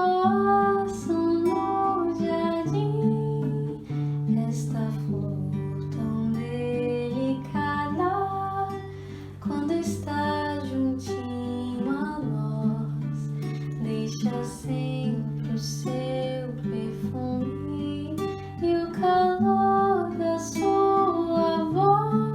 esboçam no jardim esta flor tão delicada. Quando está juntinho a nós, deixa sempre o seu perfume e o calor da sua voz.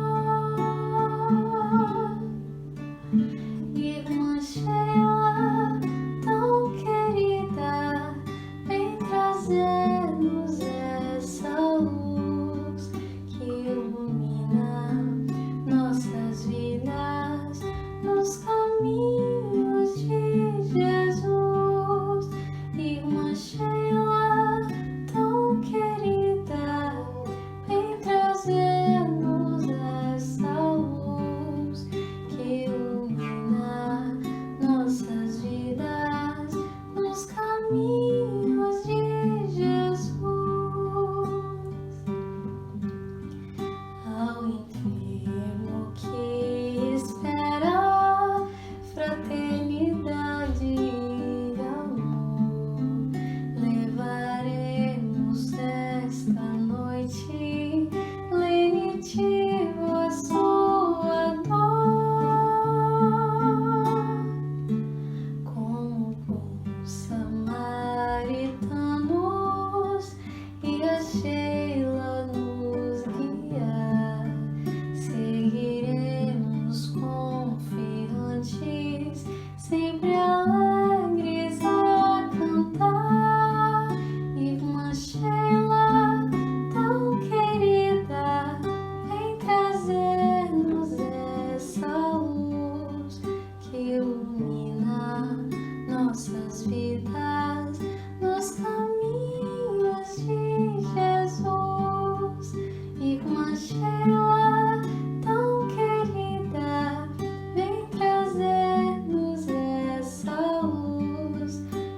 Irmã Sheila, tão querida, vem trazer-nos essa luz que ilumina nossas vidas nos caminhos de Jesus. Irmã Sheila, tão querida, vem trazer-nos essa luz que ilumina nossas vidas nos caminhos de Jesus. Ao enfermo que espera fraternidade e amor, levaremos esta noite lenitivo a sua dor. Como bons samaritanos, e a Sheila nos guiar, seguiremos confiantes, sempre alegres a cantar. Irmã Sheila, tão querida, vem trazer-nos essa luz que ilumina nossas vidas nos caminhos de Jesus. Irmã Sheila, tão querida, vem trazer-nos essa luz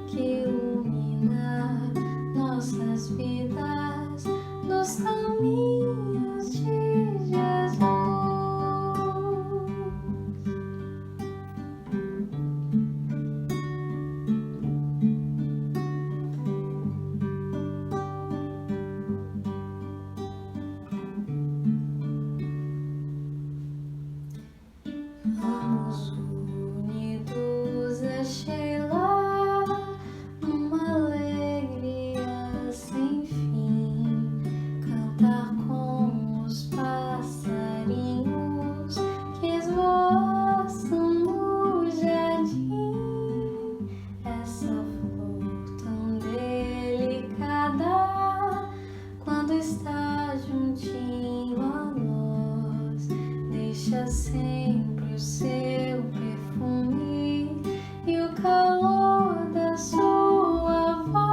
que ilumina nossas vidas nos caminhos de Jesus. Vamos unidos a Sheila, numa alegria sem fim, cantar com os passarinhos que esboçam no jardim essa flor tão delicada. Quando está juntinho a nós, deixa sempre o seu perfume e o calor da sua voz.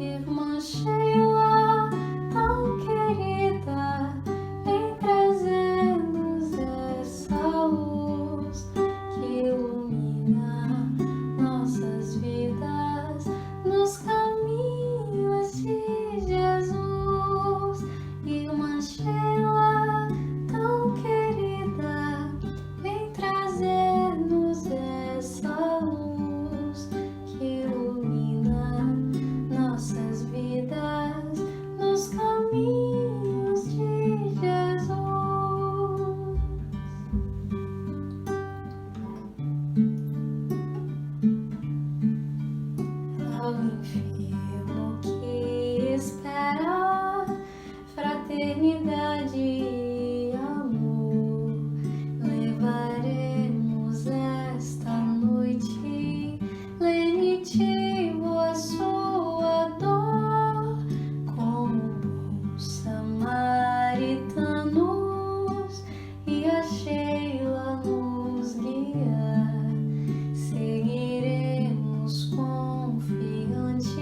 Irmã Sheila, tão querida, vem trazer-nos essa luz que ilumina nossas vidas nos caminhos de Jesus. Irmã Sheila, tão querida, vem trazer-nos essa luz que ilumina nossas vidas nos caminhos de Jesus. Ao enfermo que espera fraternidade e amor, levaremos esta noite lenitivo a sua dor. Como bons samaritanos, e a Sheila nos guiar, seguiremos confiantes,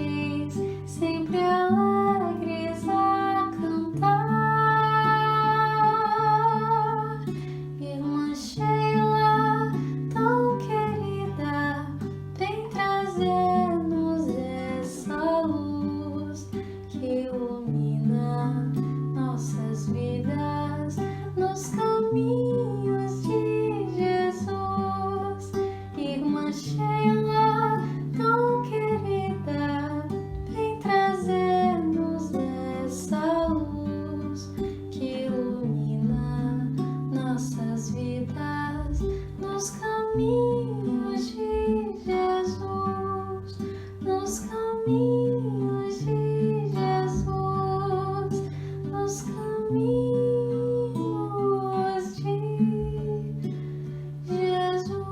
Sheila, tão querida, vem trazer-nos essa luz que ilumina nossas vidas nos caminhos de Jesus, nos caminhos de Jesus, nos caminhos de Jesus.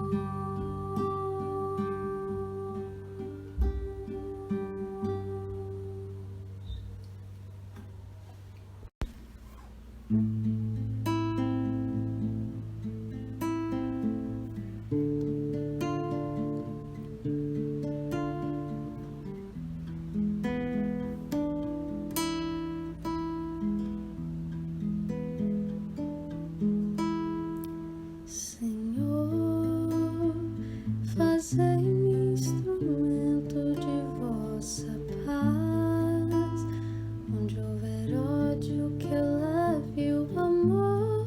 Senhor, fazei-me instrumento de vossa paz. Onde houver ódio, que eu leve o amor.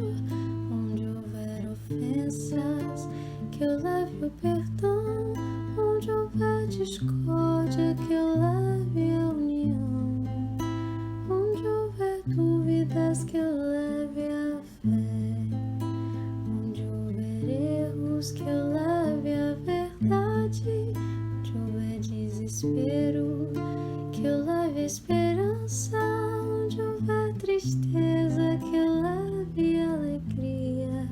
Onde houver ofensas, que eu leve o perdão. Onde houver discórdia, que eu leve a união. Onde houver dúvidas, que eu leve a fé. Onde houver erros, que eu leve a verdade. Onde houver desespero, que eu leve a esperança. Onde houver tristeza, que eu leve a alegria.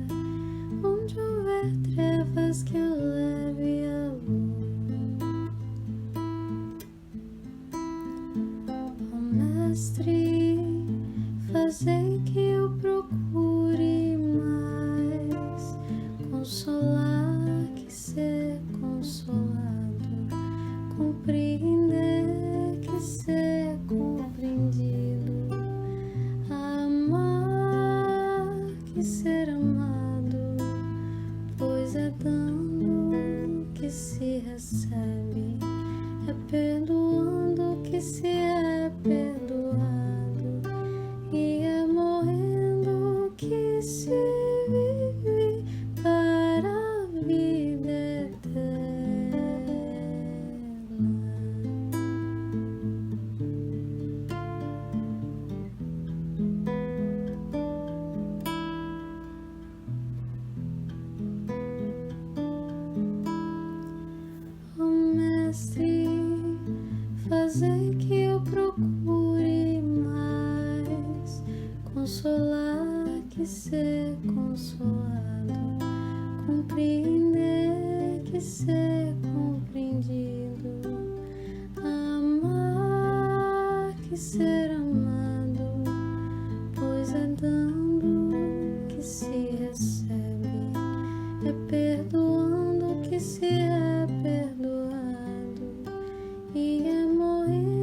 Onde houver trevas, que eu leve a luz. Ó Mestre, fazei que eu procure mais consolar que ser consolado, compreender que ser compreendido, amar que ser amado, pois é dando que se recebe, é perdoando que se é perdoado, e é morrendo que se vive para a vida eterna. Ó Mestre, fazei que eu procure mais consolar que ser consolado, compreender que ser compreendido, amar que ser amado, pois é dando que se recebe, é perdoando que se é perdoado, e é morrer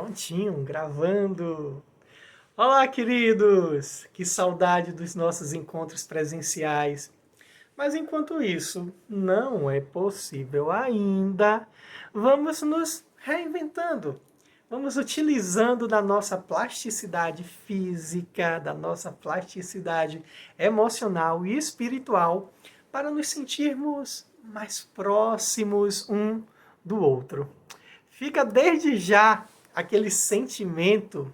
Prontinho, gravando. Olá, queridos! Que saudade dos nossos encontros presenciais. Mas enquanto isso não é possível ainda, vamos nos reinventando. Vamos utilizando da nossa plasticidade física, da nossa plasticidade emocional e espiritual para nos sentirmos mais próximos um do outro. Fica desde já aquele sentimento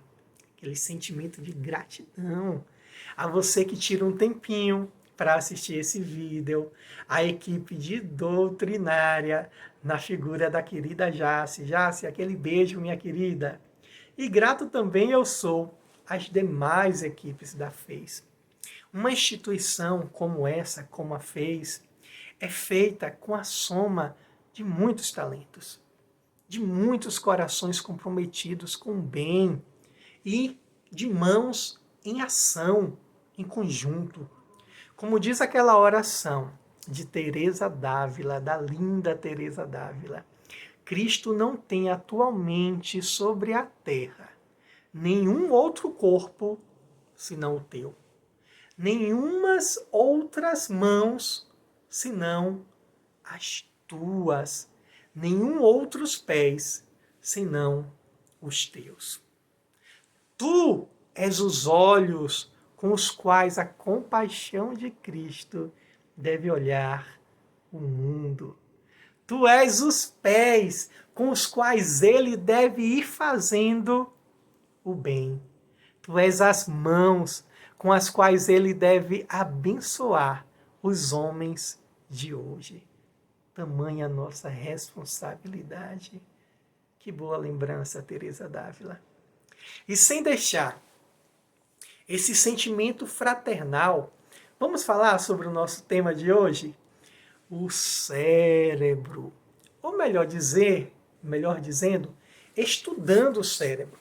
de gratidão a você que tira um tempinho para assistir esse vídeo, a equipe de doutrinária na figura da querida Jace. Jace, aquele beijo, minha querida. E grato também eu sou às demais equipes da FEIS. Uma instituição como essa, como a FEIS, é feita com a soma de muitos talentos, de muitos corações comprometidos com o bem e de mãos em ação, em conjunto. Como diz aquela oração de Teresa d'Ávila, da linda Teresa d'Ávila, Cristo não tem atualmente sobre a terra nenhum outro corpo senão o teu, nenhumas outras mãos senão as tuas, nenhum outros pés senão os teus. Tu és os olhos com os quais a compaixão de Cristo deve olhar o mundo. Tu és os pés com os quais ele deve ir fazendo o bem. Tu és as mãos com as quais ele deve abençoar os homens de hoje. Tamanha nossa responsabilidade. Que boa lembrança, Teresa d'Ávila. E sem deixar esse sentimento fraternal, vamos falar sobre o nosso tema de hoje? O cérebro. Ou melhor dizendo, estudando o cérebro.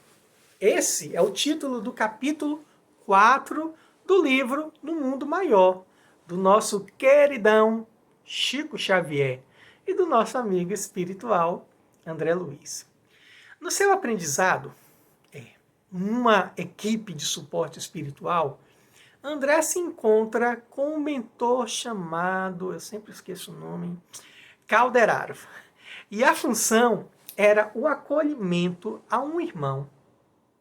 Esse é o título do capítulo 4 do livro No Mundo Maior, do nosso queridão Chico Xavier e do nosso amigo espiritual André Luiz. No seu aprendizado, uma equipe de suporte espiritual, André se encontra com um mentor chamado, eu sempre esqueço o nome, Calderaro. E a função era o acolhimento a um irmão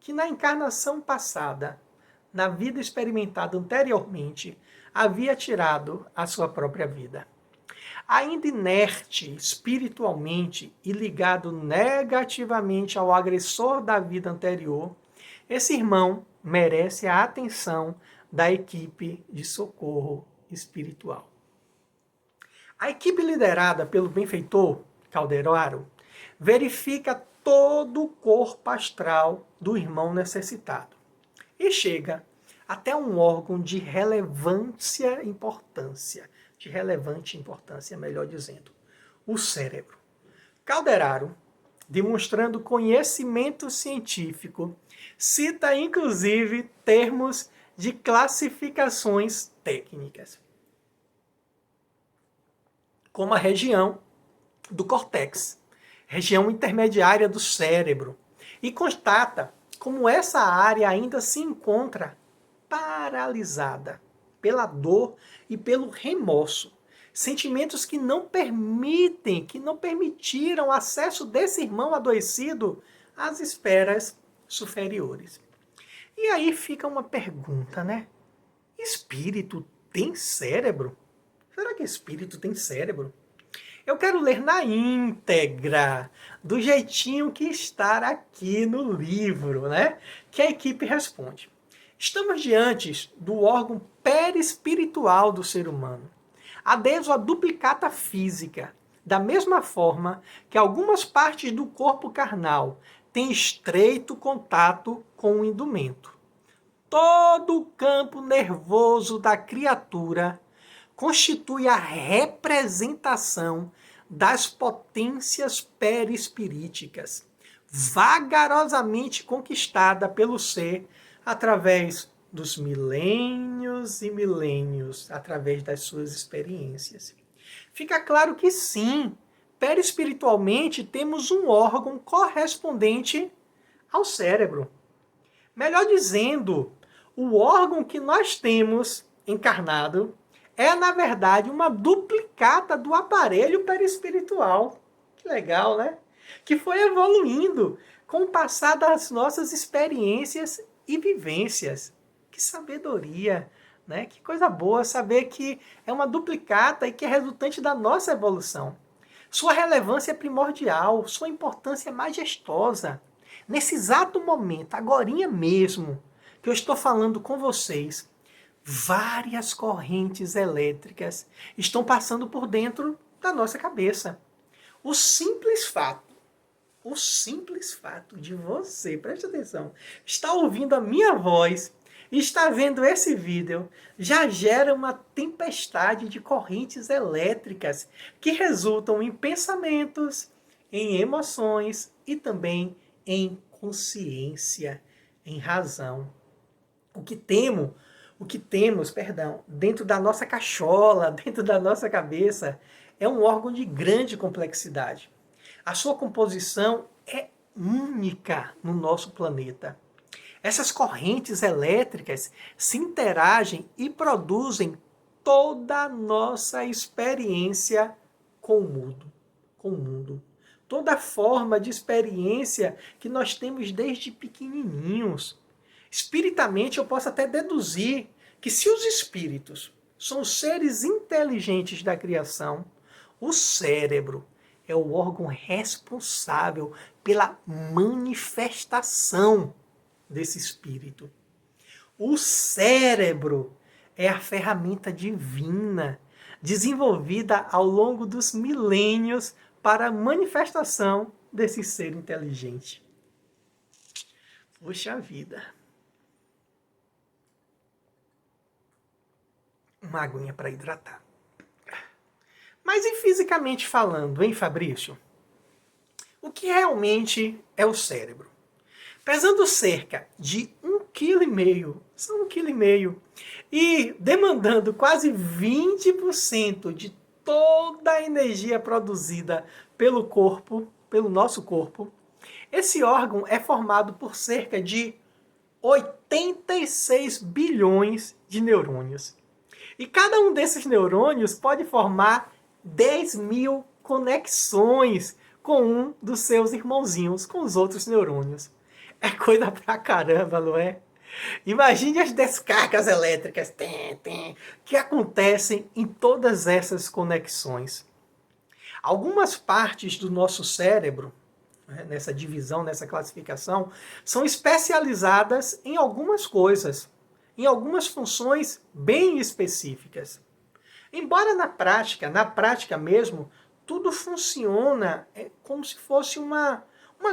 que na encarnação passada, na vida experimentada anteriormente, havia tirado a sua própria vida. Ainda inerte espiritualmente e ligado negativamente ao agressor da vida anterior, esse irmão merece a atenção da equipe de socorro espiritual. A equipe liderada pelo benfeitor Calderaro verifica todo o corpo astral do irmão necessitado e chega até um órgão de relevante importância, melhor dizendo, o cérebro. Calderaro, demonstrando conhecimento científico, cita inclusive termos de classificações técnicas, como a região do córtex, região intermediária do cérebro, e constata como essa área ainda se encontra paralisada pela dor e pelo remorso, sentimentos que não permitiram acesso desse irmão adoecido às esferas superiores. E aí fica uma pergunta, né? Espírito tem cérebro? Será que espírito tem cérebro? Eu quero ler na íntegra, do jeitinho que está aqui no livro, né? Que a equipe responde. Estamos diante do órgão perispiritual do ser humano, adentro à duplicata física, da mesma forma que algumas partes do corpo carnal têm estreito contato com o indumento. Todo o campo nervoso da criatura constitui a representação das potências perispiríticas, vagarosamente conquistada pelo ser através dos milênios e milênios, através das suas experiências. Fica claro que sim, perispiritualmente temos um órgão correspondente ao cérebro. Melhor dizendo, o órgão que nós temos encarnado é, na verdade, uma duplicata do aparelho perispiritual. Que legal, né? Que foi evoluindo com o passar das nossas experiências e vivências. Que sabedoria, né? Que coisa boa saber que é uma duplicata e que é resultante da nossa evolução. Sua relevância é primordial, sua importância é majestosa. Nesse exato momento, agorinha mesmo, que eu estou falando com vocês, várias correntes elétricas estão passando por dentro da nossa cabeça. O simples fato de você, preste atenção, estar ouvindo a minha voz e estar vendo esse vídeo, já gera uma tempestade de correntes elétricas que resultam em pensamentos, em emoções e também em consciência, em razão. O que temos, dentro da nossa cachola, dentro da nossa cabeça, é um órgão de grande complexidade. A sua composição é única no nosso planeta. Essas correntes elétricas se interagem e produzem toda a nossa experiência com o mundo. Toda forma de experiência que nós temos desde pequenininhos. Espiritamente, eu posso até deduzir que se os espíritos são os seres inteligentes da criação, o cérebro é o órgão responsável pela manifestação desse espírito. O cérebro é a ferramenta divina desenvolvida ao longo dos milênios para a manifestação desse ser inteligente. Puxa vida. Uma aguinha para hidratar. Mas e fisicamente falando, hein, Fabrício? O que realmente é o cérebro? Pesando cerca de 1,5 kg, são 1,5 kg, e demandando quase 20% de toda a energia produzida pelo corpo, pelo nosso corpo, esse órgão é formado por cerca de 86 bilhões de neurônios. E cada um desses neurônios pode formar 10.000 conexões com um dos seus irmãozinhos, com os outros neurônios. É coisa pra caramba, não é? Imagine as descargas elétricas que acontecem em todas essas conexões. Algumas partes do nosso cérebro, nessa divisão, nessa classificação, são especializadas em algumas coisas, em algumas funções bem específicas. Embora na prática mesmo, tudo funciona como se fosse uma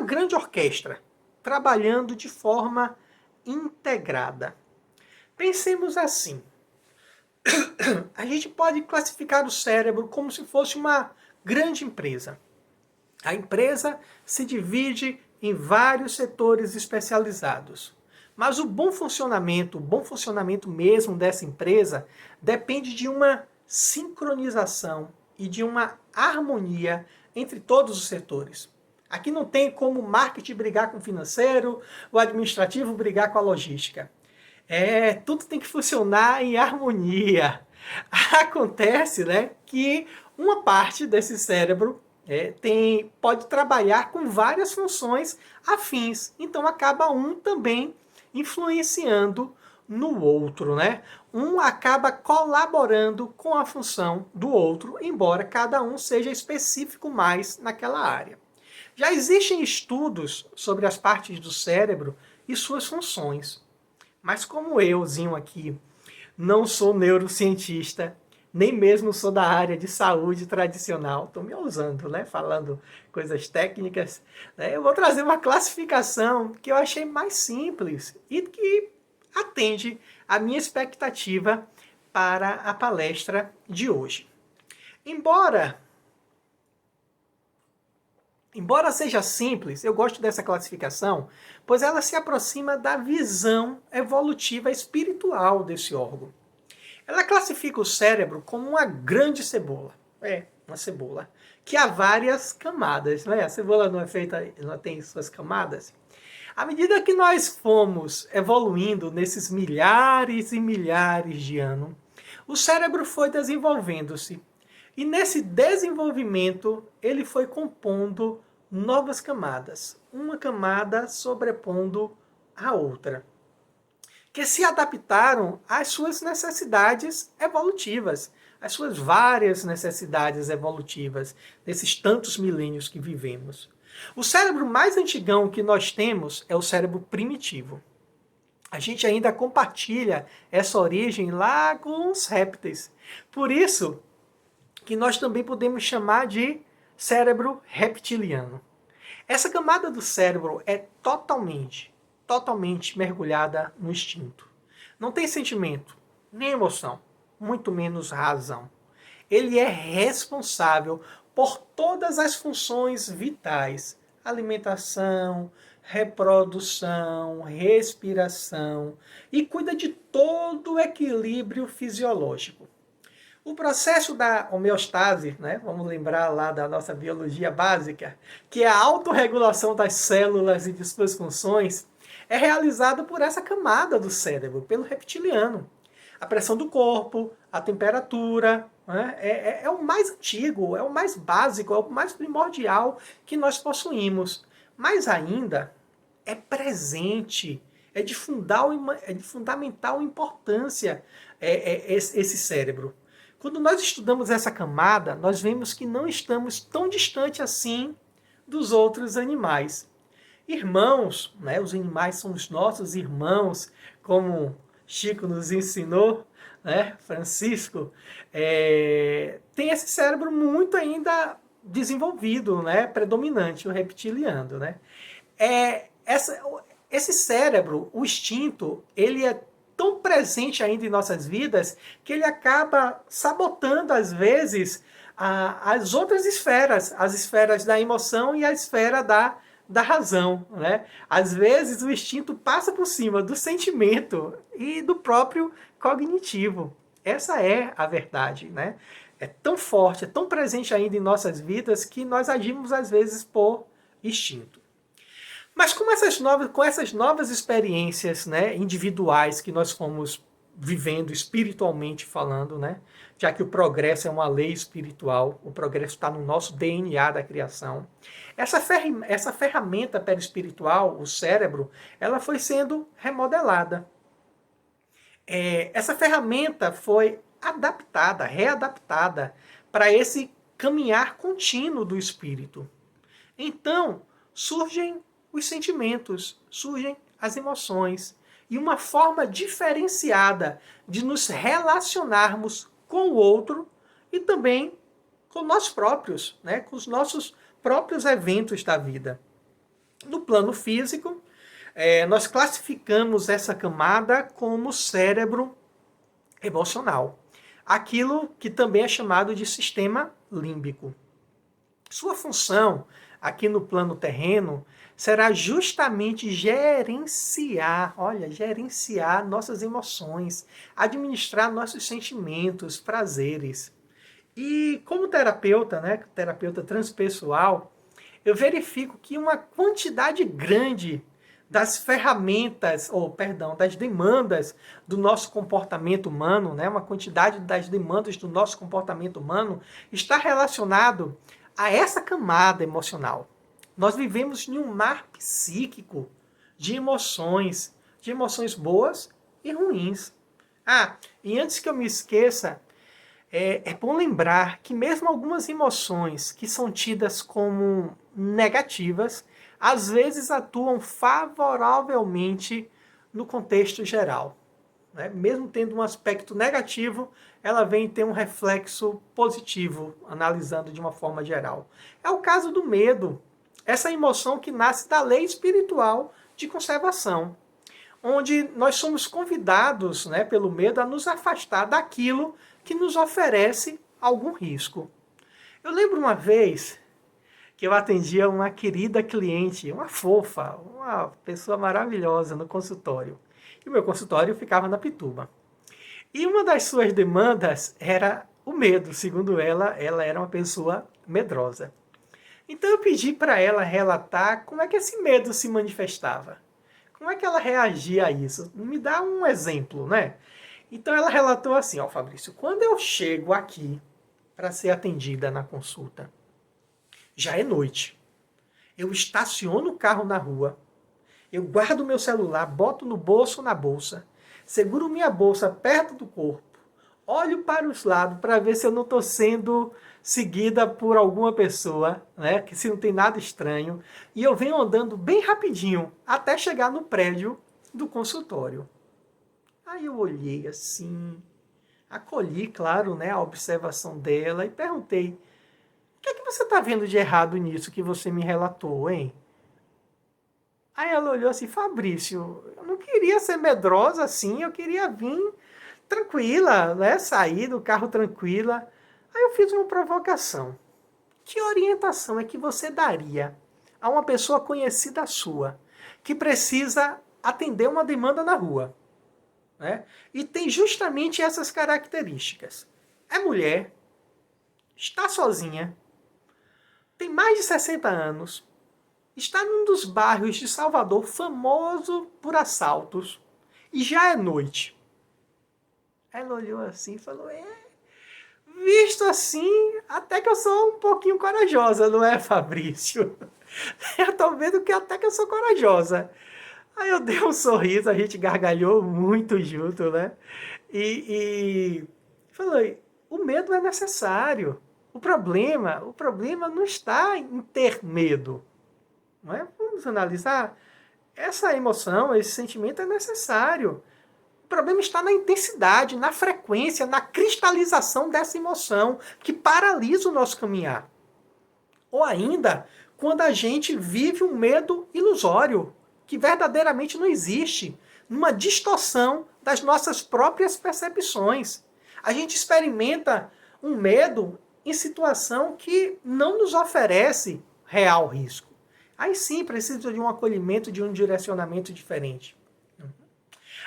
grande orquestra, trabalhando de forma integrada. Pensemos assim. A gente pode classificar o cérebro como se fosse uma grande empresa. A empresa se divide em vários setores especializados. Mas o bom funcionamento mesmo dessa empresa depende de uma sincronização e de uma harmonia entre todos os setores. Aqui não tem como o marketing brigar com o financeiro, o administrativo brigar com a logística. Tudo tem que funcionar em harmonia. Acontece, né, que uma parte desse cérebro pode trabalhar com várias funções afins. Então acaba um também influenciando no outro, né? Um acaba colaborando com a função do outro, embora cada um seja específico mais naquela área. Já existem estudos sobre as partes do cérebro e suas funções. Mas como euzinho aqui não sou neurocientista, nem mesmo sou da área de saúde tradicional, estou me ousando, né? Falando coisas técnicas, né? Eu vou trazer uma classificação que eu achei mais simples e que atende à minha expectativa para a palestra de hoje. Embora seja simples, eu gosto dessa classificação, pois ela se aproxima da visão evolutiva espiritual desse órgão. Ela classifica o cérebro como uma grande cebola. Uma cebola que há várias camadas, não é? A cebola não é feita, não tem suas camadas. À medida que nós fomos evoluindo nesses milhares e milhares de anos, o cérebro foi desenvolvendo-se. E nesse desenvolvimento, ele foi compondo novas camadas, uma camada sobrepondo a outra, que se adaptaram às suas necessidades evolutivas, às suas várias necessidades evolutivas, nesses tantos milênios que vivemos. O cérebro mais antigão que nós temos é o cérebro primitivo. A gente ainda compartilha essa origem lá com os répteis. Por isso que nós também podemos chamar de cérebro reptiliano. Essa camada do cérebro é totalmente mergulhada no instinto. Não tem sentimento, nem emoção, muito menos razão. Ele é responsável por todas as funções vitais: alimentação, reprodução, respiração, e cuida de todo o equilíbrio fisiológico. O processo da homeostase, né? Vamos lembrar lá da nossa biologia básica, que é a autorregulação das células e de suas funções, é realizado por essa camada do cérebro, pelo reptiliano. A pressão do corpo, a temperatura, né? É o mais antigo, é o mais básico, é o mais primordial que nós possuímos. Mas ainda é presente, é de fundamental importância esse cérebro. Quando nós estudamos essa camada, nós vemos que não estamos tão distante assim dos outros animais. Irmãos, né? Os animais são os nossos irmãos, como Chico nos ensinou, né? Francisco, tem esse cérebro muito ainda desenvolvido, né? Predominante, o reptiliano. Né? Esse cérebro, o instinto, ele é tão presente ainda em nossas vidas que ele acaba sabotando, às vezes, as outras esferas, as esferas da emoção e a esfera da razão. Né? Às vezes, o instinto passa por cima do sentimento e do próprio cognitivo. Essa é a verdade. Né? É tão forte, é tão presente ainda em nossas vidas que nós agimos, às vezes, por instinto. Mas com essas novas experiências, né, individuais que nós fomos vivendo espiritualmente falando, né, já que o progresso é uma lei espiritual, o progresso está no nosso DNA da criação, essa ferramenta perispiritual, o cérebro, ela foi sendo remodelada. Essa ferramenta foi adaptada, readaptada para esse caminhar contínuo do espírito. Então, surgem os sentimentos, surgem as emoções e uma forma diferenciada de nos relacionarmos com o outro e também com nós próprios, né? Com os nossos próprios eventos da vida. No plano físico, nós classificamos essa camada como cérebro emocional, aquilo que também é chamado de sistema límbico. Sua função aqui no plano terreno será justamente gerenciar nossas emoções, administrar nossos sentimentos, prazeres. E como terapeuta, né, terapeuta transpessoal, eu verifico que uma quantidade grande das ferramentas, das demandas do nosso comportamento humano, né, uma quantidade das demandas do nosso comportamento humano está relacionado a essa camada emocional. Nós vivemos em um mar psíquico de emoções boas e ruins. E antes que eu me esqueça, é bom lembrar que mesmo algumas emoções que são tidas como negativas, às vezes atuam favoravelmente no contexto geral. Né? Mesmo tendo um aspecto negativo, ela vem ter um reflexo positivo, analisando de uma forma geral. É o caso do medo, essa emoção que nasce da lei espiritual de conservação, onde nós somos convidados, né, pelo medo a nos afastar daquilo que nos oferece algum risco. Eu lembro uma vez que eu atendia uma querida cliente, uma fofa, uma pessoa maravilhosa no consultório. E o meu consultório ficava na Pituba. E uma das suas demandas era o medo. Segundo ela era uma pessoa medrosa. Então eu pedi para ela relatar como é que esse medo se manifestava. Como é que ela reagia a isso? Me dá um exemplo, né? Então ela relatou assim, ó, Fabrício, quando eu chego aqui para ser atendida na consulta, já é noite. Eu estaciono o carro na rua, eu guardo meu celular, boto no bolso ou na bolsa, seguro minha bolsa perto do corpo, olho para os lados para ver se eu não estou sendo seguida por alguma pessoa, né? Que se não tem nada estranho, e eu venho andando bem rapidinho até chegar no prédio do consultório. Aí eu olhei assim, acolhi, claro, né, a observação dela e perguntei: o que é que você está vendo de errado nisso que você me relatou, hein? Aí ela olhou assim: Fabrício, eu não queria ser medrosa assim, eu queria vir tranquila, né? Sair do carro tranquila. Aí eu fiz uma provocação. Que orientação é que você daria a uma pessoa conhecida sua, que precisa atender uma demanda na rua, né? E tem justamente essas características. É mulher, está sozinha, tem mais de 60 anos, está num dos bairros de Salvador famoso por assaltos, e já é noite. Ela olhou assim e falou: visto assim, até que eu sou um pouquinho corajosa, não é, Fabrício? Eu tô vendo que até que eu sou corajosa. Aí eu dei um sorriso, a gente gargalhou muito junto, né? E falei: o medo é necessário. O problema não está em ter medo. Não é? Vamos analisar. Essa emoção, esse sentimento é necessário. O problema está na intensidade, na frequência, na cristalização dessa emoção que paralisa o nosso caminhar. Ou ainda, quando a gente vive um medo ilusório, que verdadeiramente não existe, numa distorção das nossas próprias percepções. A gente experimenta um medo em situação que não nos oferece real risco. Aí sim precisa de um acolhimento, de um direcionamento diferente.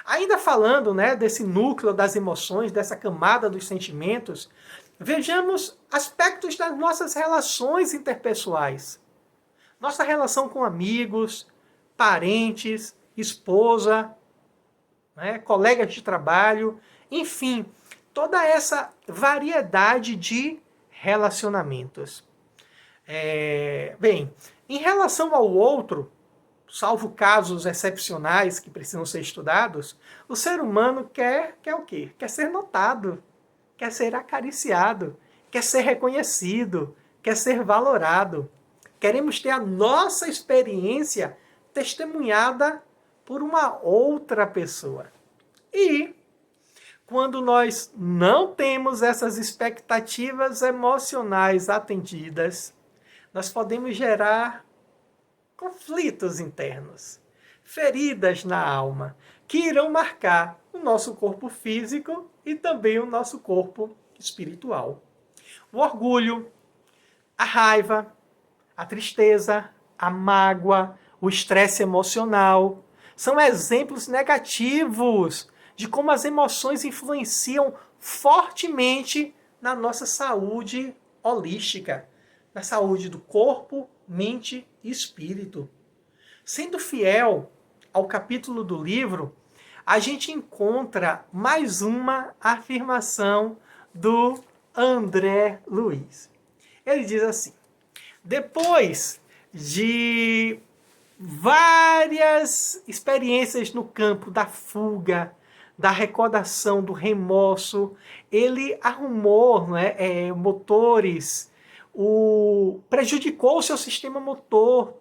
Ainda falando, né, desse núcleo das emoções, dessa camada dos sentimentos, vejamos aspectos das nossas relações interpessoais. Nossa relação com amigos, parentes, esposa, né, colegas de trabalho, enfim, toda essa variedade de relacionamentos. Bem, em relação ao outro, salvo casos excepcionais que precisam ser estudados, o ser humano quer o quê? Quer ser notado, quer ser acariciado, quer ser reconhecido, quer ser valorado. Queremos ter a nossa experiência testemunhada por uma outra pessoa. E quando nós não temos essas expectativas emocionais atendidas, nós podemos gerar conflitos internos, feridas na alma, que irão marcar o nosso corpo físico e também o nosso corpo espiritual. O orgulho, a raiva, a tristeza, a mágoa, o estresse emocional são exemplos negativos de como as emoções influenciam fortemente na nossa saúde holística, na saúde do corpo, mente e espírito. Sendo fiel ao capítulo do livro, a gente encontra mais uma afirmação do André Luiz. Ele diz assim: depois de várias experiências no campo da fuga, da recordação, do remorso, ele arrumou, né, motores, prejudicou o seu sistema motor,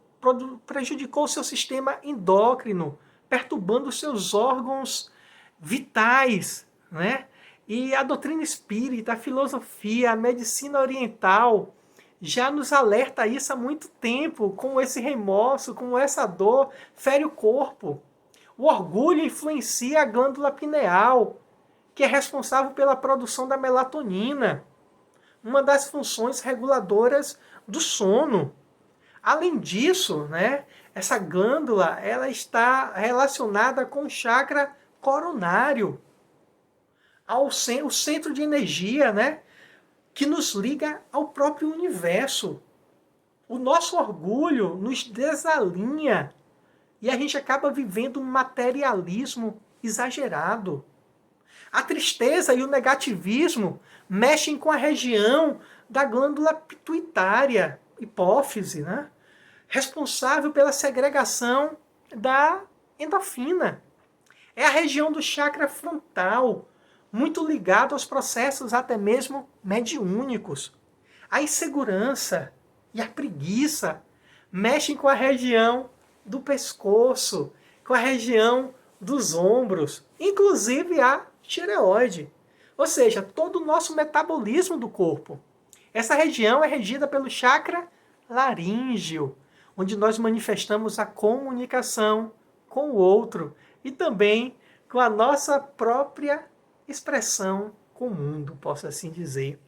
prejudicou o seu sistema endócrino, perturbando os seus órgãos vitais, né? E a doutrina espírita, a filosofia, a medicina oriental já nos alerta isso há muito tempo, como esse remorso, como essa dor fere o corpo. O orgulho influencia a glândula pineal, que é responsável pela produção da melatonina, uma das funções reguladoras do sono. Além disso, né, essa glândula ela está relacionada com o chakra coronário, o centro de energia, né? que nos liga ao próprio universo. O nosso orgulho nos desalinha e a gente acaba vivendo um materialismo exagerado. A tristeza e o negativismo mexem com a região da glândula pituitária, hipófise, né? Responsável pela segregação da endorfina. É a região do chakra frontal, muito ligado aos processos até mesmo mediúnicos. A insegurança e a preguiça mexem com a região do pescoço, com a região dos ombros, inclusive a tireoide. Ou seja, todo o nosso metabolismo do corpo. Essa região é regida pelo chakra laríngeo, onde nós manifestamos a comunicação com o outro e também com a nossa própria expressão com o mundo, posso assim dizer.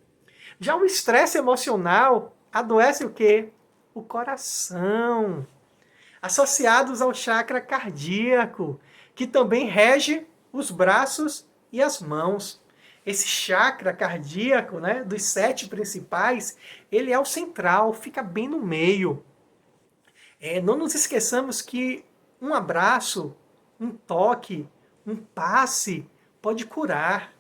Já o estresse emocional adoece o quê? O coração, associados ao chakra cardíaco, que também rege os braços e as mãos. Esse chakra cardíaco, né, dos 7 principais, ele é o central, fica bem no meio. Não nos esqueçamos que um abraço, um toque, um passe pode curar.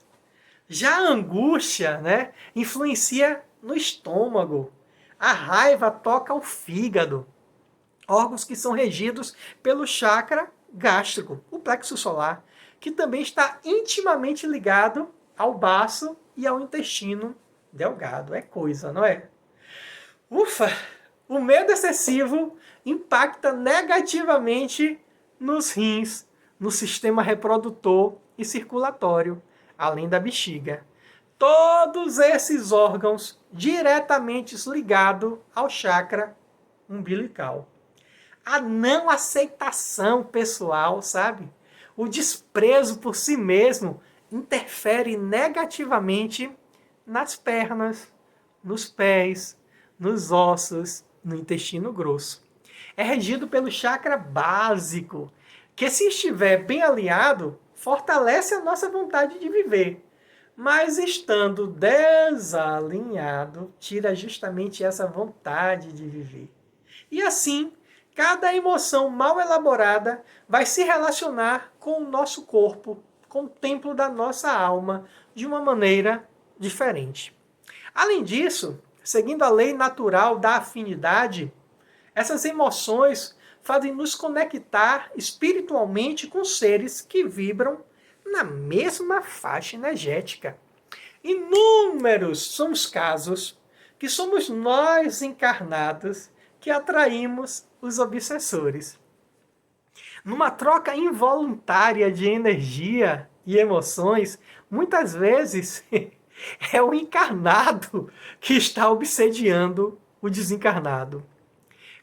Já a angústia, né, influencia no estômago. A raiva toca o fígado. Órgãos que são regidos pelo chakra gástrico, o plexo solar, que também está intimamente ligado ao baço e ao intestino delgado. É coisa, não é? Ufa! O medo excessivo impacta negativamente nos rins, no sistema reprodutor e circulatório, além da bexiga. Todos esses órgãos diretamente ligados ao chakra umbilical. A não aceitação pessoal, sabe? O desprezo por si mesmo interfere negativamente nas pernas, nos pés, nos ossos, no intestino grosso. É regido pelo chakra básico, que se estiver bem alinhado, fortalece a nossa vontade de viver. Mas estando desalinhado, tira justamente essa vontade de viver. E assim, cada emoção mal elaborada vai se relacionar com o nosso corpo, com o templo da nossa alma, de uma maneira diferente. Além disso, seguindo a lei natural da afinidade, essas emoções fazem nos conectar espiritualmente com seres que vibram na mesma faixa energética. Inúmeros são os casos que somos nós encarnados que atraímos os obsessores. Numa troca involuntária de energia e emoções, muitas vezes é o encarnado que está obsediando o desencarnado.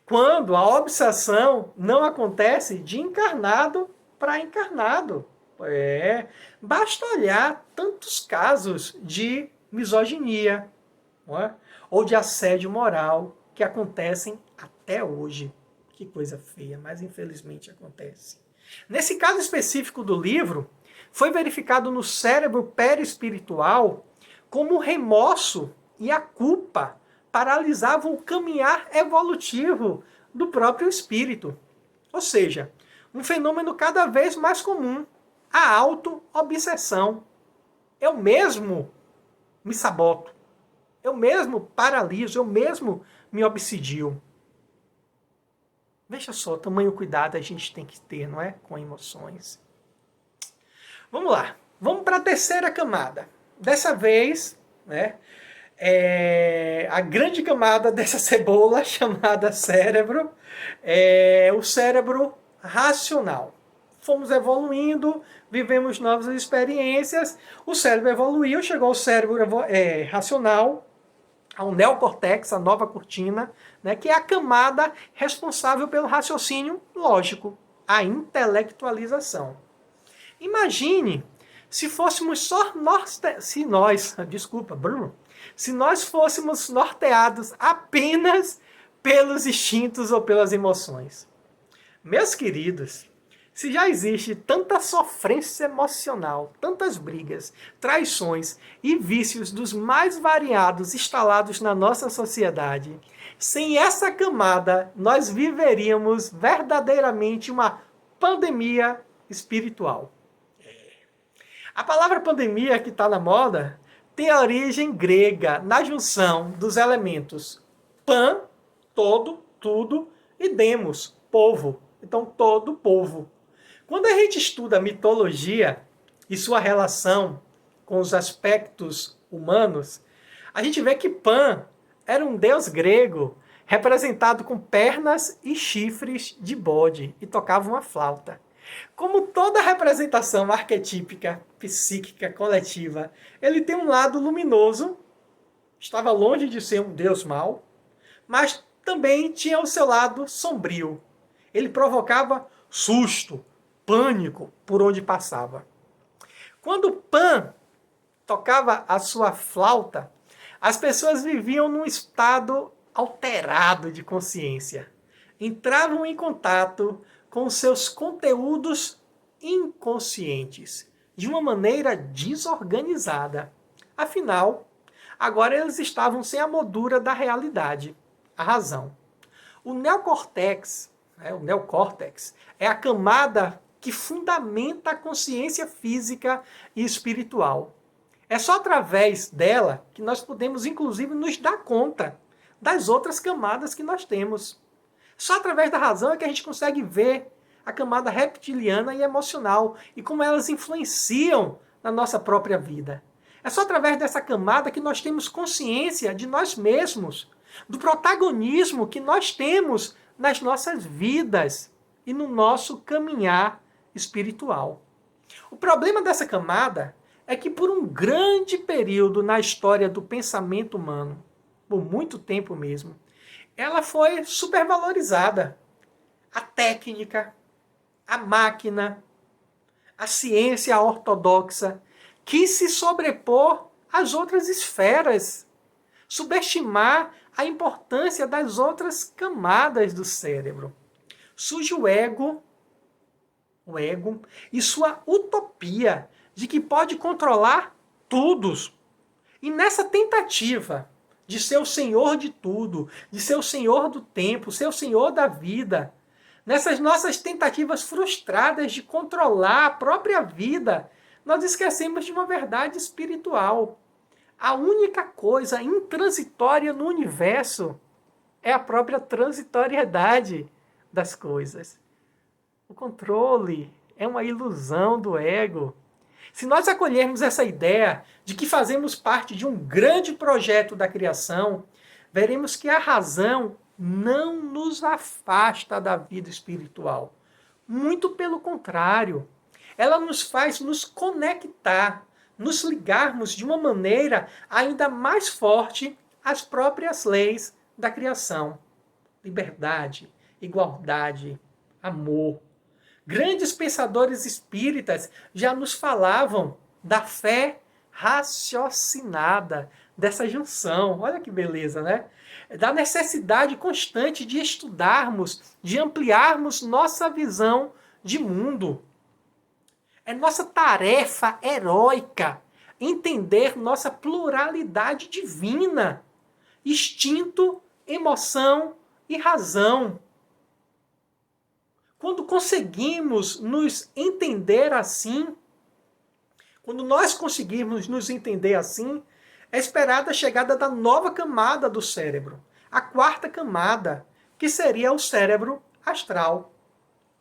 Quando a obsessão não acontece de encarnado para encarnado. Basta olhar tantos casos de misoginia, não é? Ou de assédio moral que acontecem até hoje. Que coisa feia, mas infelizmente acontece. Nesse caso específico do livro, foi verificado no cérebro perispiritual como o remorso e a culpa paralisavam o caminhar evolutivo do próprio espírito. Ou seja, um fenômeno cada vez mais comum, a auto-obsessão. Eu mesmo me saboto, eu mesmo paraliso, eu mesmo me obsedio. Veja só, tamanho cuidado a gente tem que ter, não é? Com emoções. Vamos lá, vamos para a terceira camada. Dessa vez, né, a grande camada dessa cebola chamada cérebro é o cérebro racional. Fomos evoluindo, vivemos novas experiências, o cérebro evoluiu, chegou ao cérebro racional, ao neocórtex, a nova cortina, né, que é a camada responsável pelo raciocínio lógico, a intelectualização. Imagine se fôssemos só se nós fôssemos norteados apenas pelos instintos ou pelas emoções. Meus queridos, Se já existe tanta sofrência emocional, tantas brigas, traições e vícios dos mais variados instalados na nossa sociedade, sem essa camada, nós viveríamos verdadeiramente uma pandemia espiritual. A palavra pandemia que está na moda tem a origem grega na junção dos elementos pan, todo, tudo, e demos, povo. Então, todo povo. Quando a gente estuda a mitologia e sua relação com os aspectos humanos, a gente vê que Pan era um deus grego representado com pernas e chifres de bode e tocava uma flauta. Como toda representação arquetípica, psíquica, coletiva, ele tem um lado luminoso, estava longe de ser um deus mau, mas também tinha o seu lado sombrio. Ele provocava susto, pânico por onde passava. Quando Pan tocava a sua flauta, as pessoas viviam num estado alterado de consciência. Entravam em contato com seus conteúdos inconscientes, de uma maneira desorganizada. Afinal, agora eles estavam sem a moldura da realidade, a razão. O neocórtex é a camada que fundamenta a consciência física e espiritual. É só através dela que nós podemos, inclusive, nos dar conta das outras camadas que nós temos. Só através da razão é que a gente consegue ver a camada reptiliana e emocional e como elas influenciam na nossa própria vida. É só através dessa camada que nós temos consciência de nós mesmos, do protagonismo que nós temos nas nossas vidas e no nosso caminhar espiritual. O problema dessa camada é que por um grande período na história do pensamento humano, por muito tempo mesmo, ela foi supervalorizada. A técnica, a máquina, a ciência ortodoxa quis se sobrepor às outras esferas, subestimar a importância das outras camadas do cérebro. Surge o ego e sua utopia de que pode controlar tudo. E nessa tentativa de ser o senhor de tudo, de ser o senhor do tempo, ser o senhor da vida, nessas nossas tentativas frustradas de controlar a própria vida, nós esquecemos de uma verdade espiritual. A única coisa intransitória no universo é a própria transitoriedade das coisas. O controle é uma ilusão do ego. Se nós acolhermos essa ideia de que fazemos parte de um grande projeto da criação, veremos que a razão não nos afasta da vida espiritual. Muito pelo contrário, ela nos faz nos conectar, nos ligarmos de uma maneira ainda mais forte às próprias leis da criação. Liberdade, igualdade, amor. Grandes pensadores espíritas já nos falavam da fé raciocinada, dessa junção. Olha que beleza, né? Da necessidade constante de estudarmos, de ampliarmos nossa visão de mundo. É nossa tarefa heróica entender nossa pluralidade divina, instinto, emoção e razão. Quando conseguimos nos entender assim, quando nós conseguirmos nos entender assim, é esperada a chegada da nova camada do cérebro, a quarta camada, que seria o cérebro astral.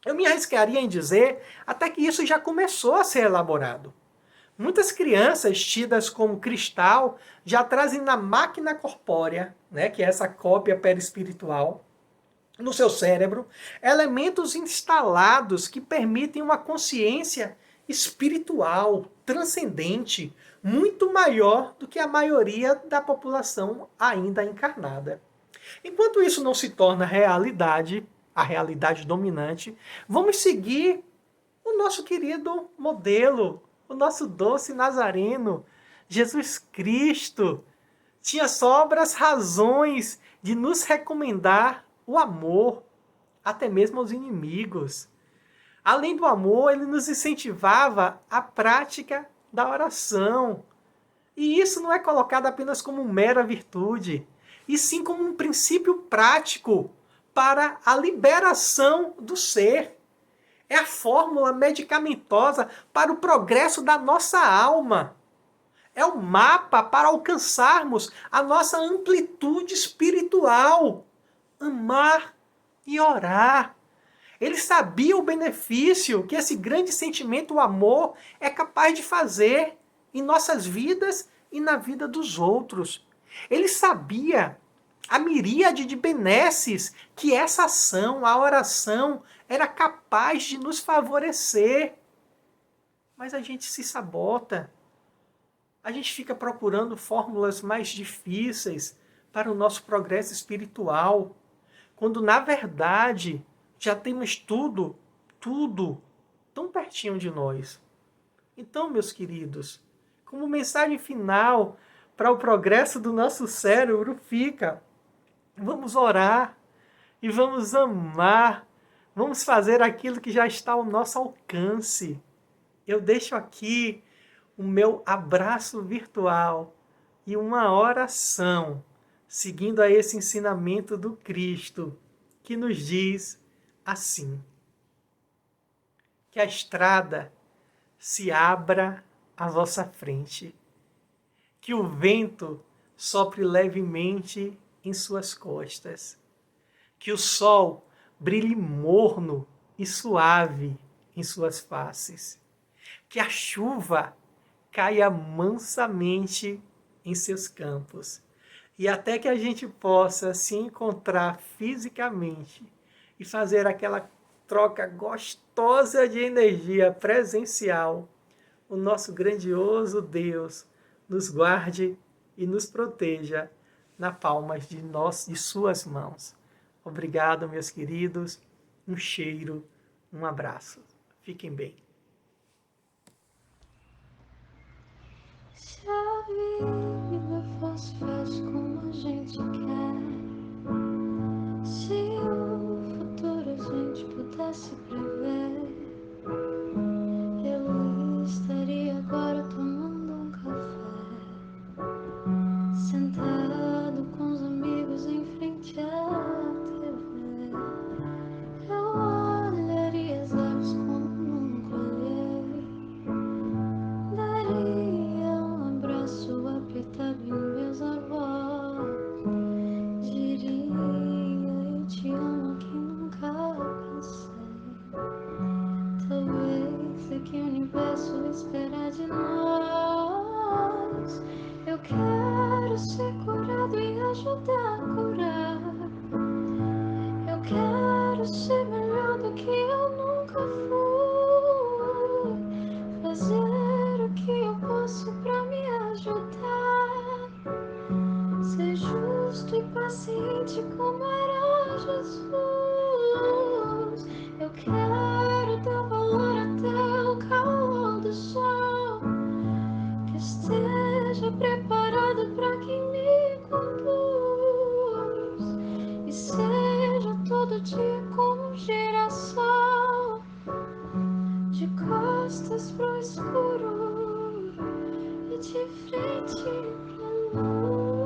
Eu me arriscaria em dizer até que isso já começou a ser elaborado. Muitas crianças tidas como cristal já trazem na máquina corpórea, né, que é essa cópia perispiritual, no seu cérebro, elementos instalados que permitem uma consciência espiritual, transcendente, muito maior do que a maioria da população ainda encarnada. Enquanto isso não se torna realidade, a realidade dominante, vamos seguir o nosso querido modelo, o nosso doce Nazareno, Jesus Cristo. Tinha sobras razões de nos recomendar o amor, até mesmo aos inimigos. Além do amor, ele nos incentivava à prática da oração. E isso não é colocado apenas como mera virtude, e sim como um princípio prático para a liberação do ser. É a fórmula medicamentosa para o progresso da nossa alma. É o mapa para alcançarmos a nossa amplitude espiritual. Amar e orar. Ele sabia o benefício que esse grande sentimento, o amor, é capaz de fazer em nossas vidas e na vida dos outros. Ele sabia a miríade de benesses que essa ação, a oração, era capaz de nos favorecer. Mas a gente se sabota. A gente fica procurando fórmulas mais difíceis para o nosso progresso espiritual, quando na verdade já temos tudo tão pertinho de nós. Então, meus queridos, como mensagem final para o progresso do nosso cérebro fica: vamos orar e vamos amar, vamos fazer aquilo que já está ao nosso alcance. Eu deixo aqui o meu abraço virtual e uma oração, seguindo a esse ensinamento do Cristo, que nos diz assim: que a estrada se abra à vossa frente, que o vento sopre levemente em suas costas, que o sol brilhe morno e suave em suas faces, que a chuva caia mansamente em seus campos, e até que a gente possa se encontrar fisicamente e fazer aquela troca gostosa de energia presencial, o nosso grandioso Deus nos guarde e nos proteja na palmas de suas mãos. Obrigado, meus queridos. Um cheiro, um abraço. Fiquem bem. Se a vida fosse fácil como a gente quer, se o futuro a gente pudesse prever, eu estaria agora tomando um café, sentado com os amigos em frente à TV. Eu olharia as aves como nunca olhei, daria um abraço apertado em meus avós, diria eu te amo a quem nunca pensei. Talvez é que o universo espera de nós. Eu quero ser curado e ajudar a curar. Eu quero ser melhor do que eu nunca fui, fazer o que eu posso pra me ajudar, ser justo e paciente como era Jesus. Eu quero dar valor até o calor do sol, que esteja preparado pra quem me conduz, e seja todo dia como um girassol, de costas pro escuro e de frente pra luz.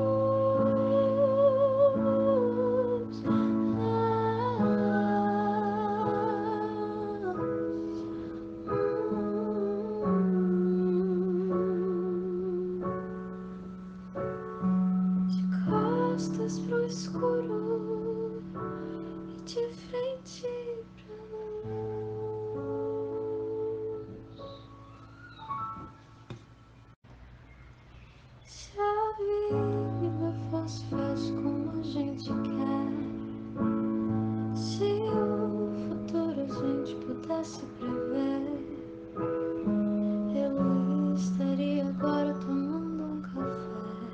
De costas pro escuro e de frente pra luz. Se a vida fosse fácil como a gente quer, se o futuro a gente pudesse prever, eu estaria agora tomando um café,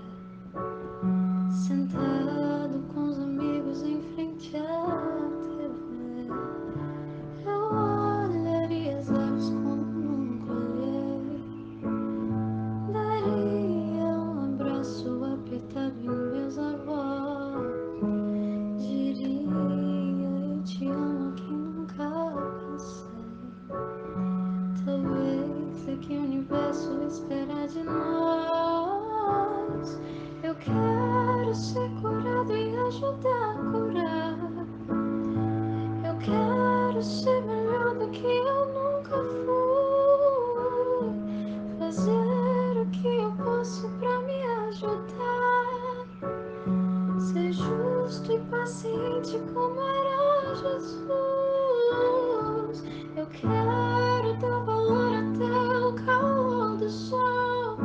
sentado com os amigos em frente à TV. Eu olharia as aves como nunca olhei, daria um abraço apertado em meus avós, diria eu te amo a quem nunca pensei. o que eu nunca fui, fazer o que eu posso pra me ajudar, ser justo e paciente como era Jesus. Eu quero dar valor até o calor do sol,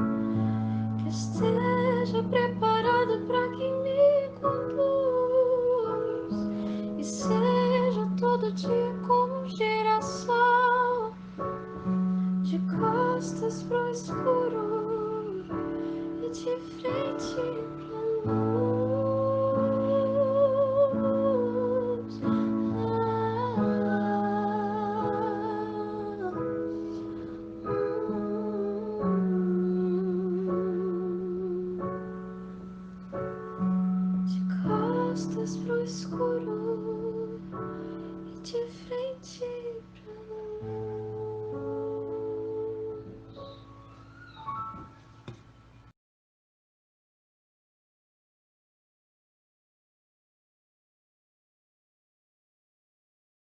que esteja preparado para quem me conduz, e seja todo dia como um girassol, de costas pro escuro e de frente pra luz. De costas pro escuro e de frente